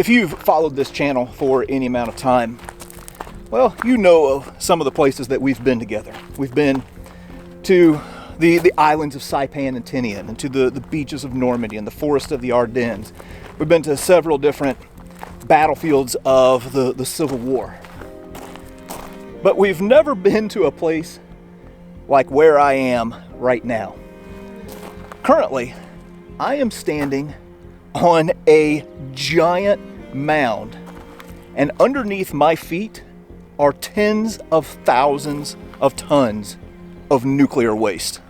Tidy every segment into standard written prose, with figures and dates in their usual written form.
If you've followed this channel for any amount of time, well, you know of some of the places that we've been together. We've been to the islands of Saipan and Tinian, and to the beaches of Normandy and the forest of the Ardennes. We've been to several different battlefields of the Civil War. But we've never been to a place like where I am right now. Currently, I am standing on a giant mound, and underneath my feet are tens of thousands of tons of nuclear waste.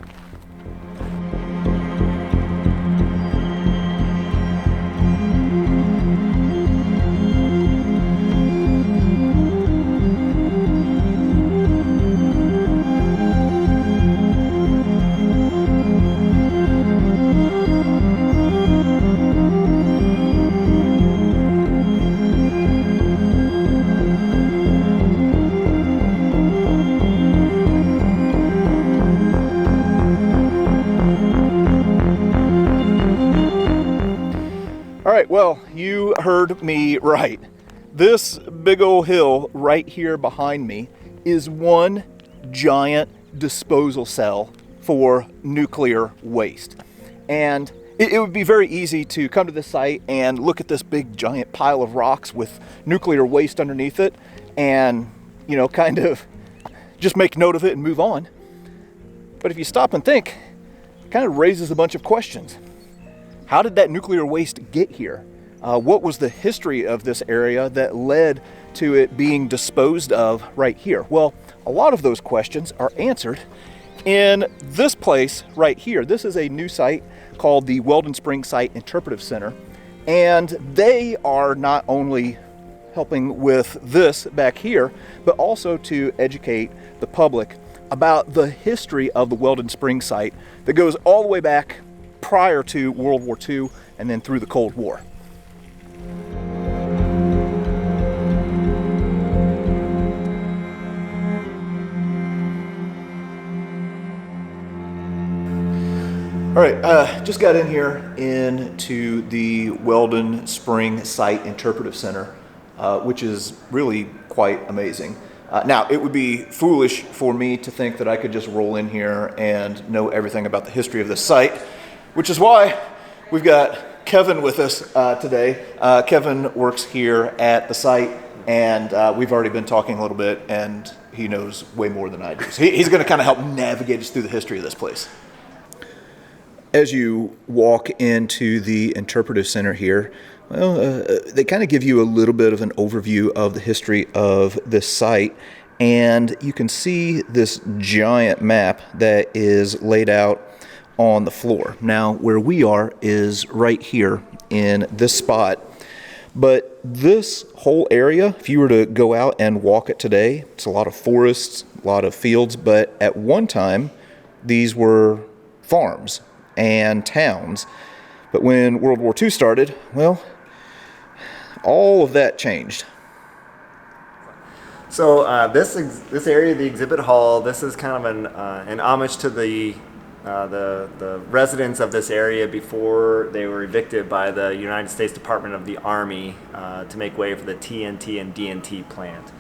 All right, well, you heard me right. This big old hill right here behind me is one giant disposal cell for nuclear waste. And it would be very easy to come to this site and look at this big giant pile of rocks with nuclear waste underneath it and, you know, kind of just make note of it and move on. But if you stop and think, it kind of raises a bunch of questions. How did that nuclear waste get here? What was the history of this area that led to it being disposed of right here? Well, a lot of those questions are answered in this place right here. This is a new site called the Weldon Spring Site Interpretive Center, and they are not only helping with this back here, but also to educate the public about the history of the Weldon Spring Site that goes all the way back prior to World War II and then through the Cold War. All right, just got in here into the Weldon Spring Site Interpretive Center, which is really quite amazing. Now, it would be foolish for me to think that I could just roll in here and know everything about the history of this site, which is why we've got Kevin with us today. Kevin works here at the site, and we've already been talking a little bit, and he knows way more than I do. So he's going to kind of help navigate us through the history of this place. As you walk into the interpretive center here, well, they kind of give you a little bit of an overview of the history of this site, and you can see this giant map that is laid out on the floor. Now, where we are is right here in this spot, but this whole area, if you were to go out and walk it today, it's a lot of forests, a lot of fields, but at one time, these were farms and towns. But when World War II started, well, all of that changed. So this area, the exhibit hall, this is kind of an homage to the residents of this area before they were evicted by the United States Department of the Army to make way for the TNT and DNT plant.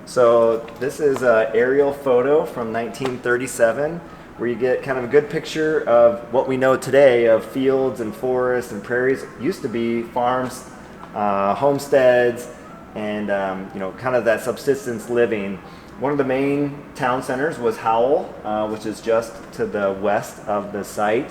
So this is an aerial photo from 1937 where you get kind of a good picture of what we know today of fields and forests and prairies. It used to be farms, homesteads, and you know, kind of that subsistence living. One of the main town centers was Howell, which is just to the west of the site.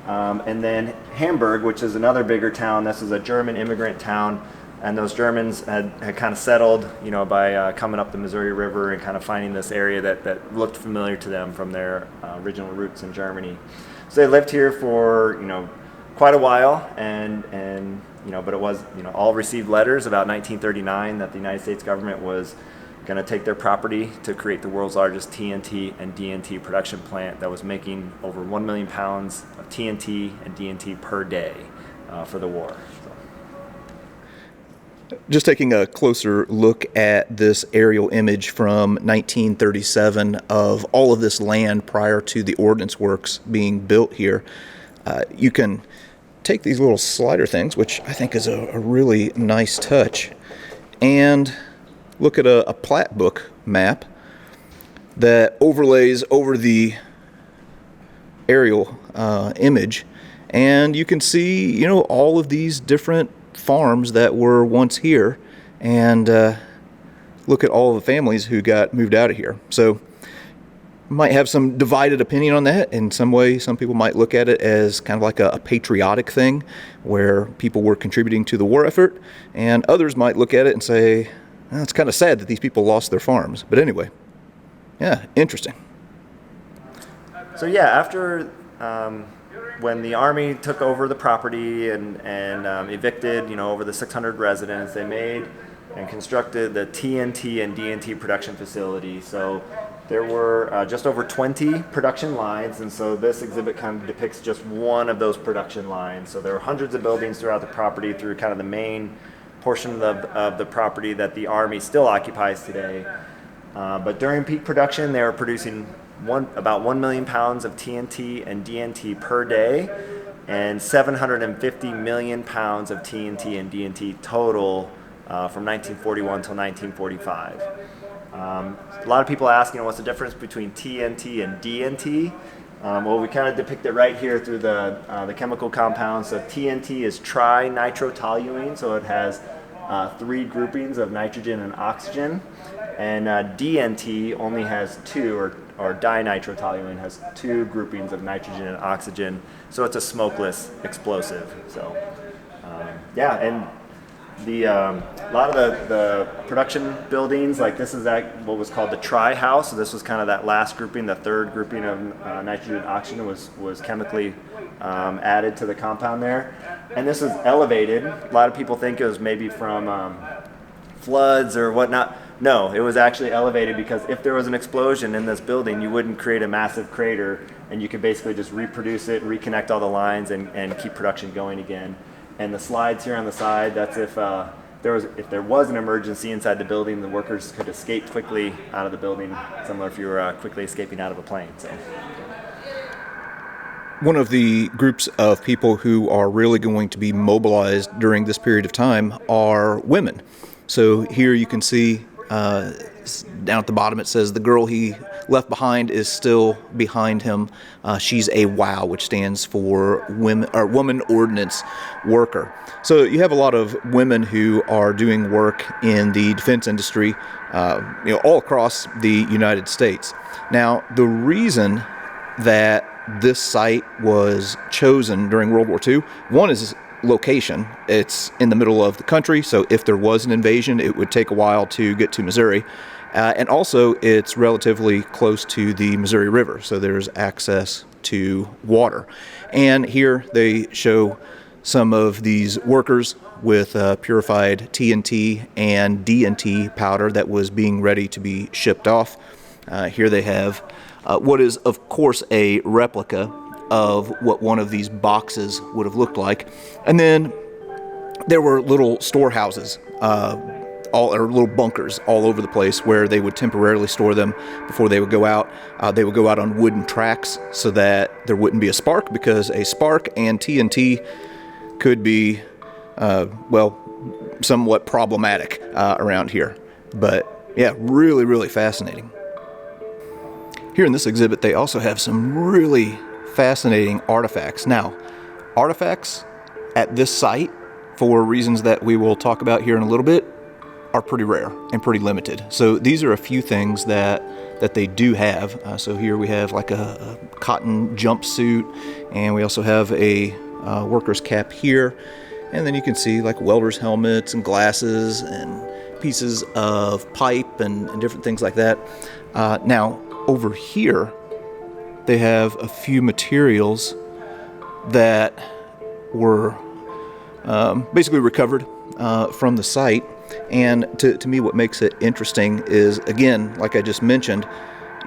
And then Hamburg, which is another bigger town. This is a German immigrant town, and those Germans had kind of settled, you know, by coming up the Missouri River and kind of finding this area that looked familiar to them from their original roots in Germany. So they lived here for, you know, quite a while, and you know, but it was, you know, all received letters about 1939 that the United States government was going to take their property to create the world's largest TNT and DNT production plant that was making over 1 million pounds of TNT and DNT per day for the war. Just taking a closer look at this aerial image from 1937 of all of this land prior to the ordnance works being built here, you can take these little slider things, which I think is a really nice touch, and look at a plat book map that overlays over the aerial image, and you can see, all of these different farms that were once here, and look at all the families who got moved out of here. So might have some divided opinion on that. In some way, some people might look at it as kind of like a patriotic thing where people were contributing to the war effort, and others might look at it and say, well, it's kind of sad that these people lost their farms. But anyway, yeah, interesting. So yeah, after when the Army took over the property and evicted, over the 600 residents, they made and constructed the TNT and DNT production facility. So there were just over 20 production lines, and so this exhibit kind of depicts just one of those production lines. So there are hundreds of buildings throughout the property through kind of the main portion of the property that the Army still occupies today. But during peak production, they were producing about 1 million pounds of TNT and DNT per day, and 750 million pounds of TNT and DNT total from 1941 till 1945. A lot of people ask, what's the difference between TNT and DNT? Well, we kind of depict it right here through the chemical compounds. So TNT is trinitrotoluene, so it has 3 groupings of nitrogen and oxygen, and DNT only has 2, or dinitrotoluene has 2 groupings of nitrogen and oxygen, so it's a smokeless explosive. So yeah, and a lot of the production buildings, like this is what was called the tri-house. So this was kind of that last grouping, the 3rd grouping of nitrogen and oxygen was chemically added to the compound there. And this was elevated. A lot of people think it was maybe from floods or whatnot. No, it was actually elevated because if there was an explosion in this building, you wouldn't create a massive crater, and you could basically just reproduce it, reconnect all the lines, and keep production going again. And the slides here on the side, that's if there was an emergency inside the building, the workers could escape quickly out of the building, similar if you were quickly escaping out of a plane. So. One of the groups of people who are really going to be mobilized during this period of time are women. So here you can see down at the bottom it says the girl he left behind is still behind him. She's a WOW, which stands for Woman Ordnance Worker. So you have a lot of women who are doing work in the defense industry, all across the United States. Now, the reason that this site was chosen during World War II, one is location. It's in the middle of the country, so if there was an invasion, it would take a while to get to Missouri. And also, it's relatively close to the Missouri River, so there's access to water. And here they show some of these workers with purified TNT and DNT powder that was being ready to be shipped off. Here they have what is, of course, a replica of what one of these boxes would have looked like. And then there were little storehouses, or little bunkers all over the place where they would temporarily store them before they would go out. They would go out on wooden tracks so that there wouldn't be a spark, because a spark and TNT could be, somewhat problematic around here. But yeah, really, really fascinating. Here in this exhibit, they also have some really fascinating artifacts. Now, artifacts at this site, for reasons that we will talk about here in a little bit, are pretty rare and pretty limited. So these are a few things that they do have. So here we have like a cotton jumpsuit, and we also have a worker's cap here. And then you can see like welder's helmets and glasses and pieces of pipe and different things like that. Now, over here, they have a few materials that were basically recovered from the site. And to me, what makes it interesting is, again, like I just mentioned,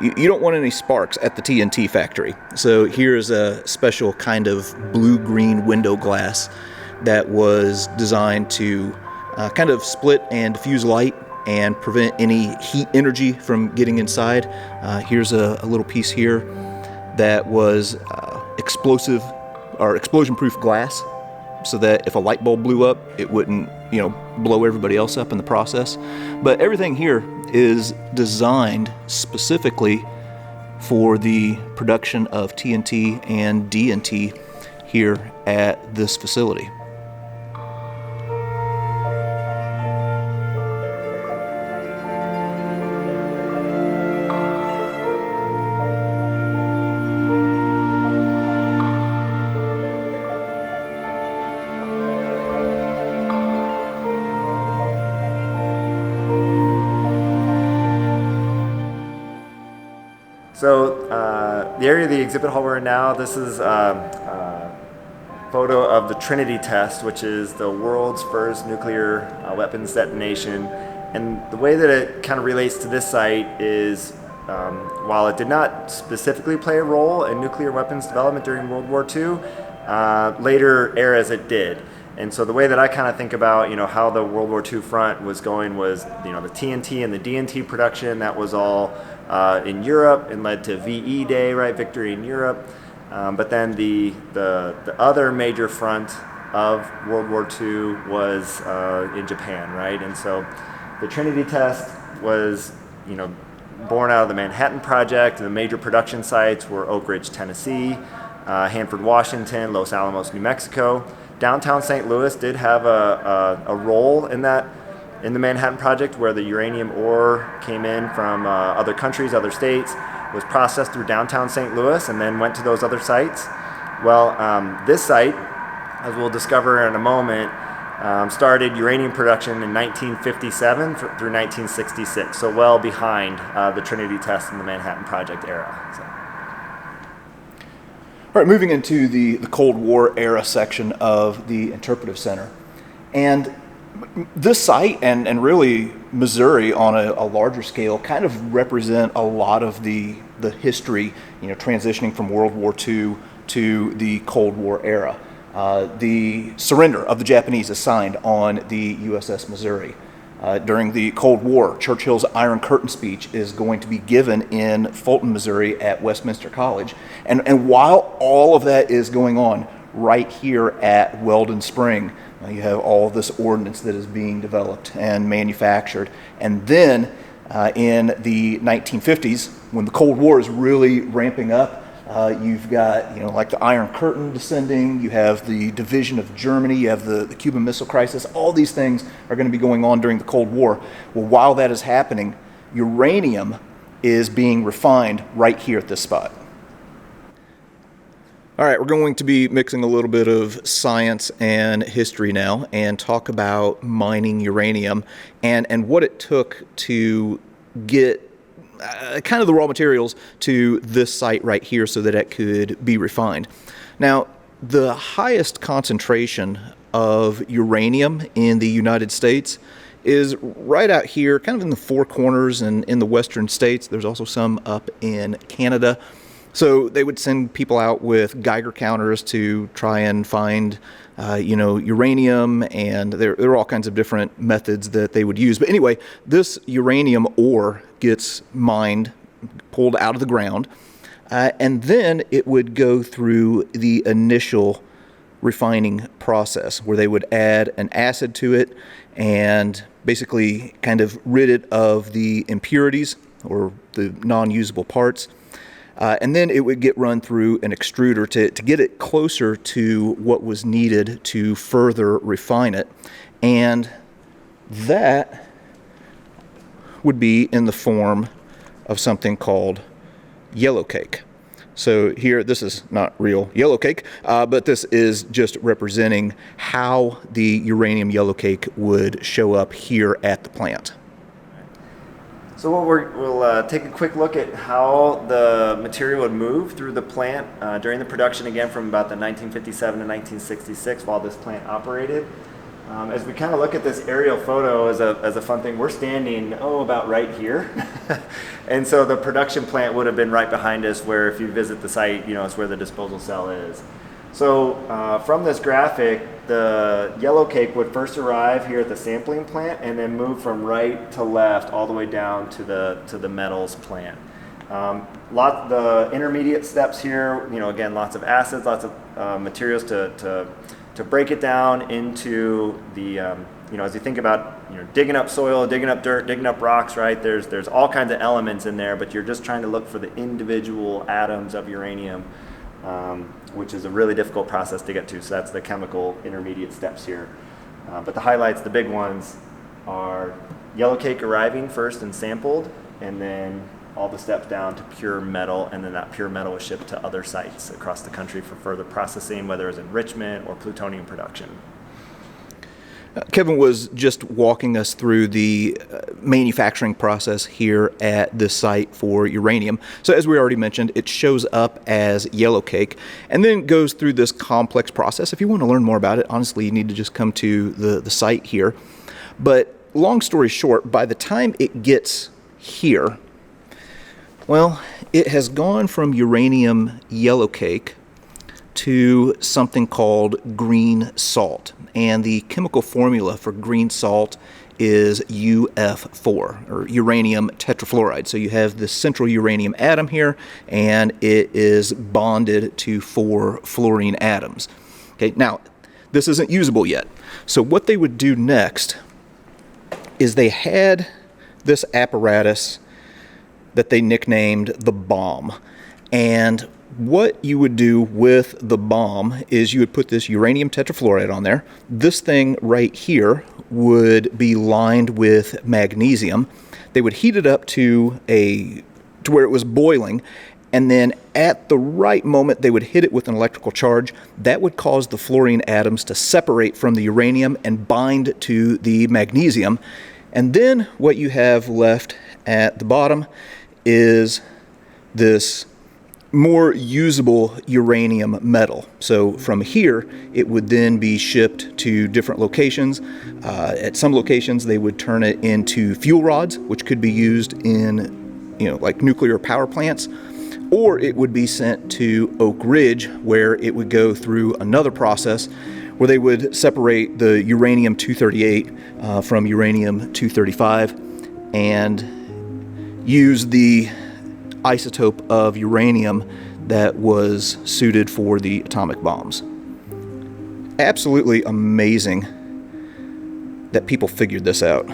you don't want any sparks at the TNT factory. So here's a special kind of blue-green window glass that was designed to kind of split and diffuse light and prevent any heat energy from getting inside. Here's a little piece here that was explosive or explosion-proof glass so that if a light bulb blew up, it wouldn't, blow everybody else up in the process. But everything here is designed specifically for the production of TNT and DNT here at this facility. So the area of the exhibit hall we're in now, this is a photo of the Trinity test, which is the world's first nuclear weapons detonation. And the way that it kind of relates to this site is, while it did not specifically play a role in nuclear weapons development during World War II, later eras it did. And so the way that I kind of think about, how the World War II front was going was, the TNT and the DNT production, that was all in Europe and led to VE Day, right, victory in Europe. But then the other major front of World War II was in Japan, right? And so the Trinity test was, born out of the Manhattan Project, and the major production sites were Oak Ridge, Tennessee, Hanford, Washington, Los Alamos, New Mexico. Downtown St. Louis did have a role in that, in the Manhattan Project, where the uranium ore came in from other countries, other states, was processed through downtown St. Louis, and then went to those other sites. Well, this site, as we'll discover in a moment, started uranium production in 1957 through 1966, so well behind the Trinity test in the Manhattan Project era. So. All right, moving into the Cold War era section of the Interpretive Center. And this site and really Missouri on a larger scale kind of represent a lot of the history, transitioning from World War II to the Cold War era. The surrender of the Japanese is signed on the USS Missouri. During the Cold War, Churchill's Iron Curtain speech is going to be given in Fulton, Missouri at Westminster College. And while all of that is going on right here at Weldon Spring, you have all of this ordnance that is being developed and manufactured. And then in the 1950s, when the Cold War is really ramping up, you've got, like the Iron Curtain descending, you have the division of Germany, you have the Cuban Missile Crisis. All these things are going to be going on during the Cold War. Well, while that is happening, uranium is being refined right here at this spot. All right, we're going to be mixing a little bit of science and history now and talk about mining uranium and what it took to get kind of the raw materials to this site right here so that it could be refined. Now, the highest concentration of uranium in the United States is right out here, kind of in the Four Corners and in the western states. There's also some up in Canada. So they would send people out with Geiger counters to try and find, uranium, and there are all kinds of different methods that they would use. But anyway, this uranium ore gets mined, pulled out of the ground, and then it would go through the initial refining process where they would add an acid to it and basically kind of rid it of the impurities or the non-usable parts. And then it would get run through an extruder to get it closer to what was needed to further refine it. And that would be in the form of something called yellow cake. So here, this is not real yellow cake, but this is just representing how the uranium yellow cake would show up here at the plant. So we'll take a quick look at how the material would move through the plant during the production, again from about the 1957 to 1966 while this plant operated. As we kind of look at this aerial photo as a fun thing, we're standing, about right here. And so the production plant would have been right behind us, where if you visit the site, it's where the disposal cell is. So from this graphic, the yellow cake would first arrive here at the sampling plant and then move from right to left all the way down to the metals plant. The intermediate steps here, again, lots of acids, lots of materials to to break it down into the, as you think about, digging up soil, digging up dirt, digging up rocks, right? There's all kinds of elements in there, but you're just trying to look for the individual atoms of uranium, which is a really difficult process to get to. So that's the chemical intermediate steps here. But the highlights, the big ones, are yellowcake arriving first and sampled, and then all the steps down to pure metal, and then that pure metal is shipped to other sites across the country for further processing, whether it's enrichment or plutonium production. Kevin was just walking us through the manufacturing process here at this site for uranium. So as we already mentioned, it shows up as yellowcake and then goes through this complex process. If you want to learn more about it, honestly, you need to just come to the site here. But long story short, by the time it gets here, well, it has gone from uranium yellowcake to something called green salt. And the chemical formula for green salt is UF4, or uranium tetrafluoride. So you have this central uranium atom here, and it is bonded to 4 fluorine atoms. Okay, now, this isn't usable yet. So what they would do next is they had this apparatus that they nicknamed the bomb. And what you would do with the bomb is you would put this uranium tetrafluoride on there. This thing right here would be lined with magnesium. They would heat it up to where it was boiling, and then at the right moment they would hit it with an electrical charge. That would cause the fluorine atoms to separate from the uranium and bind to the magnesium. And then what you have left at the bottom is this more usable uranium metal. So from here, it would then be shipped to different locations. At some locations, they would turn it into fuel rods, which could be used in, like nuclear power plants, or it would be sent to Oak Ridge, where it would go through another process where they would separate the uranium-238 from uranium-235 and use the isotope of uranium that was suited for the atomic bombs. Absolutely amazing that people figured this out.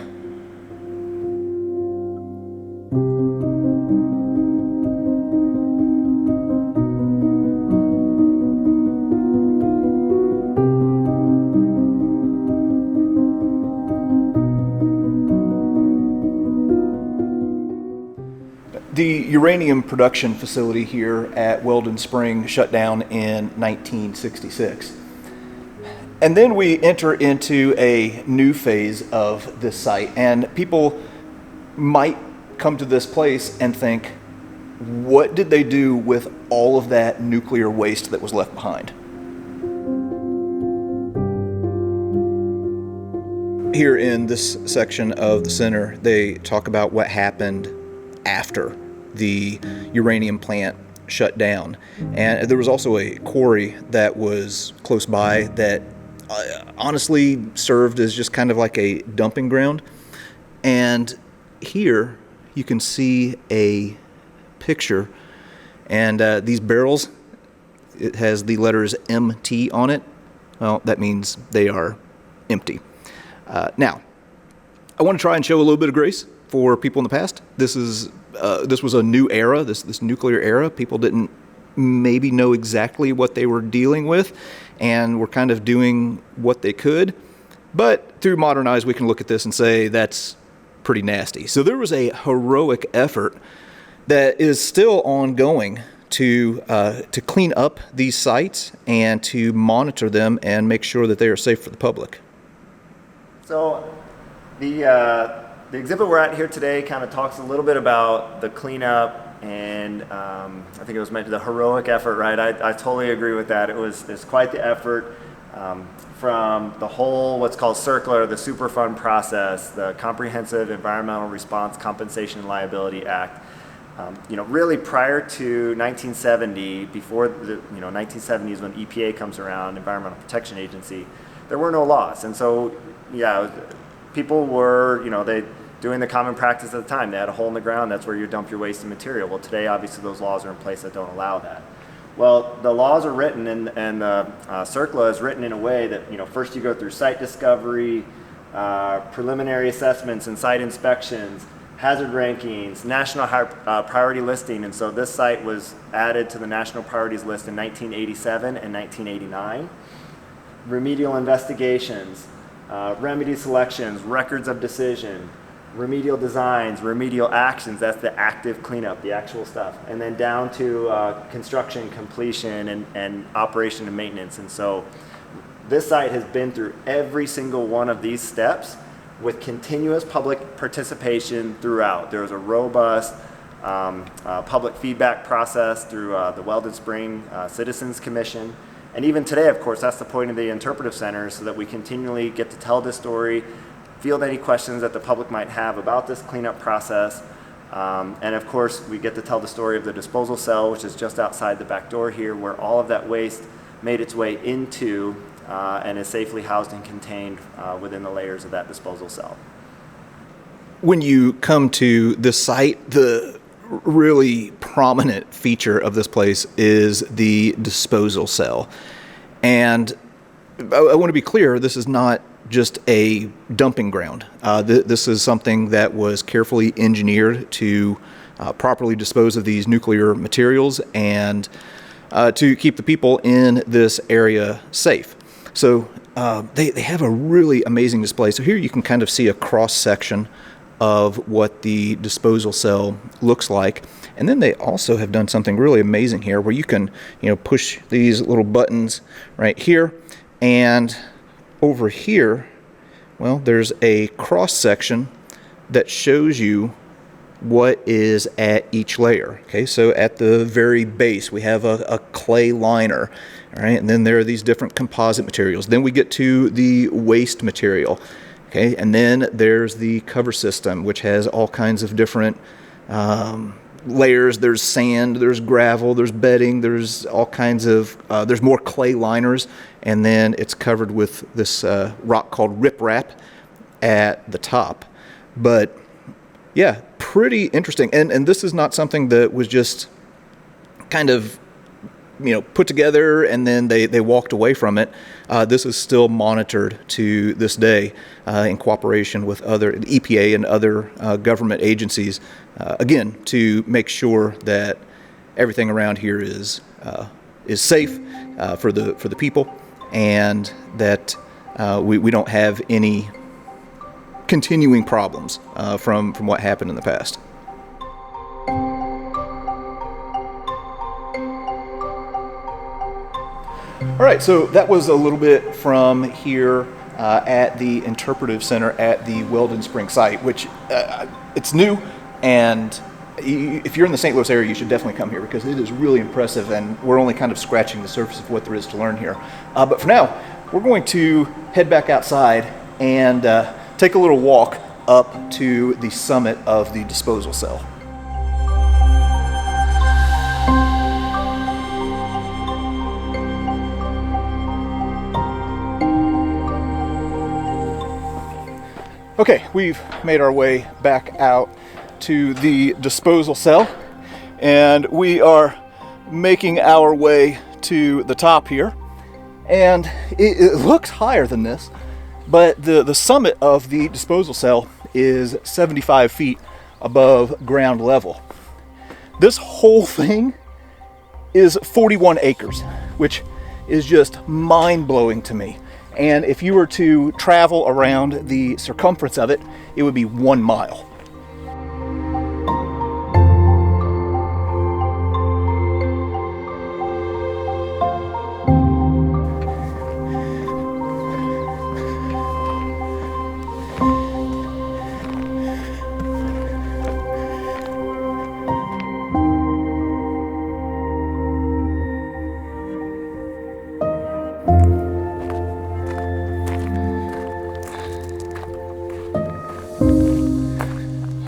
The uranium production facility here at Weldon Spring shut down in 1966. And then we enter into a new phase of this site, and people might come to this place and think, what did they do with all of that nuclear waste that was left behind? Here in this section of the center, they talk about what happened after the uranium plant shut down. And there was also a quarry that was close by that honestly served as just kind of like a dumping ground. And here you can see a picture, and these barrels, it has the letters MT on it. Well, that means they are empty. Now, I want to try and show a little bit of grace for people in the past. This was a new era, this nuclear era. People didn't maybe know exactly what they were dealing with, and were kind of doing what they could. But through modern eyes, we can look at this and say that's pretty nasty. So there was a heroic effort that is still ongoing to clean up these sites and to monitor them and make sure that they are safe for the public. So the exhibit we're at here today kind of talks a little bit about the cleanup, and I think it was meant to the heroic effort, right? I totally agree with that. It's quite the effort from the whole what's called circular, the Superfund process, the Comprehensive Environmental Response Compensation and Liability Act. Really prior to 1970, before the 1970s when EPA comes around, Environmental Protection Agency, there were no laws, and so people were they doing the common practice at the time. They had a hole in the ground, that's where you dump your waste and material. Well, today obviously those laws are in place that don't allow that. Well, the laws are written and the CERCLA is written in a way that, first you go through site discovery, preliminary assessments and site inspections, hazard rankings, national priority listing, and so this site was added to the national priorities list in 1987 and 1989. Remedial investigations, remedy selections, records of decision, remedial designs, remedial actions, that's the active cleanup, the actual stuff, and then down to construction, completion, and operation and maintenance. And so this site has been through every single one of these steps with continuous public participation throughout. There was a robust public feedback process through the Weldon Spring Citizens Commission. And even today, of course, that's the point of the interpretive center, so that we continually get to tell this story, field any questions that the public might have about this cleanup process. And of course, we get to tell the story of the disposal cell, which is just outside the back door here, where all of that waste made its way into and is safely housed and contained within the layers of that disposal cell. When you come to this site, the really prominent feature of this place is the disposal cell. And I want to be clear, this is not just a dumping ground. This is something that was carefully engineered to properly dispose of these nuclear materials and to keep the people in this area safe. So they have a really amazing display. So here you can kind of see a cross section of what the disposal cell looks like. And then they also have done something really amazing here where you can, push these little buttons right here, and over here, well, there's a cross section that shows you what is at each layer. Okay, so at the very base, we have a clay liner, all right, and then there are these different composite materials. Then we get to the waste material, okay, and then there's the cover system, which has all kinds of different layers. There's sand, there's gravel, there's bedding, there's all kinds of, there's more clay liners, and then it's covered with this rock called riprap at the top. But yeah, pretty interesting. And this is not something that was just kind of, put together and then they walked away from it. This is still monitored to this day in cooperation with other EPA and other government agencies, again, to make sure that everything around here is safe for the people, and that we don't have any continuing problems from what happened in the past. All right, so that was a little bit from here at the Interpretive Center at the Weldon Spring Site, which it's new, and if you're in the St. Louis area, you should definitely come here because it is really impressive, and we're only kind of scratching the surface of what there is to learn here. But for now, we're going to head back outside and take a little walk up to the summit of the disposal cell. Okay, we've made our way back out to the disposal cell, and we are making our way to the top here. And it looks higher than this, but the summit of the disposal cell is 75 feet above ground level. This whole thing is 41 acres, which is just mind-blowing to me. And if you were to travel around the circumference of it, it would be 1 mile.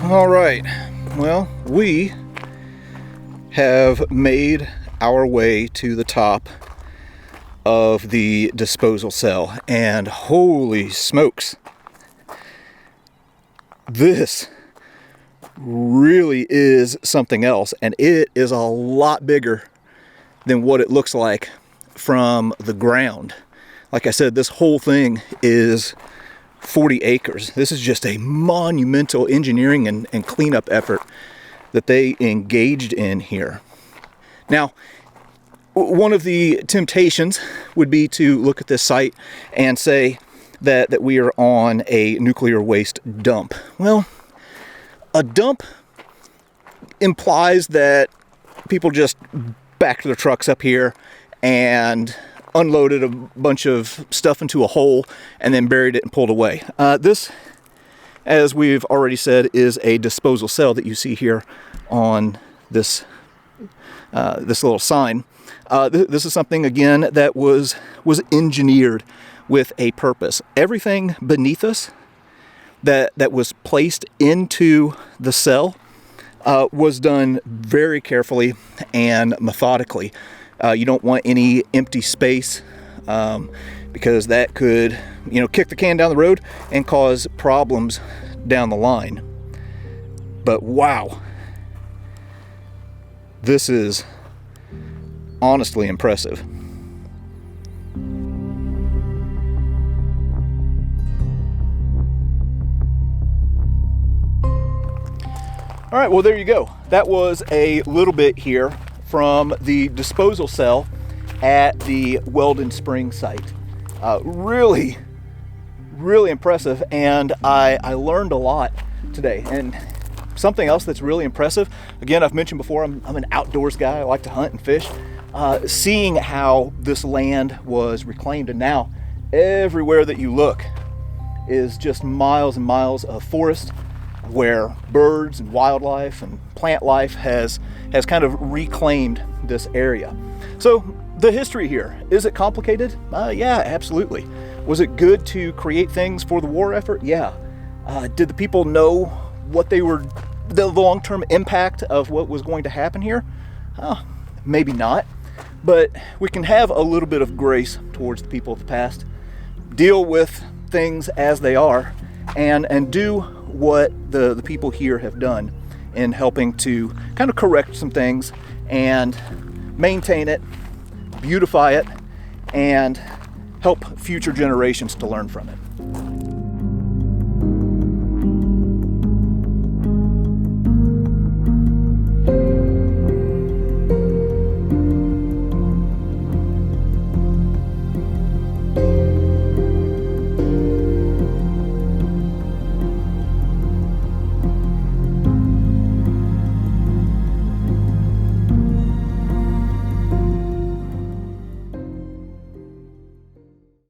All right, well, we have made our way to the top of the disposal cell, and holy smokes, this really is something else, and it is a lot bigger than what it looks like from the ground. Like I said, this whole thing is 40 acres. This is just a monumental engineering and cleanup effort that they engaged in here. Now, one of the temptations would be to look at this site and say that we are on a nuclear waste dump. Well, a dump implies that people just backed their trucks up here and unloaded a bunch of stuff into a hole and then buried it and pulled away. This, as we've already said, is a disposal cell that you see here on this this little sign. This is something, again, that was engineered with a purpose. Everything beneath us that was placed into the cell was done very carefully and methodically. You don't want any empty space because that could, kick the can down the road and cause problems down the line. But wow, this is honestly impressive. All right, well, there you go. That was a little bit here from the disposal cell at the Weldon Spring Site. Really impressive, and I learned a lot today. And something else that's really impressive, again, I've mentioned before, I'm an outdoors guy. I like to hunt and fish. Seeing how this land was reclaimed, and now everywhere that you look is just miles and miles of forest where birds and wildlife and plant life has kind of reclaimed this area. So the history here, is it complicated? Yeah, absolutely. Was it good to create things for the war effort? Yeah. Did the people know what the long-term impact of what was going to happen here? Maybe not. But we can have a little bit of grace towards the people of the past, deal with things as they are, and do what the people here have done in helping to kind of correct some things and maintain it, beautify it, and help future generations to learn from it.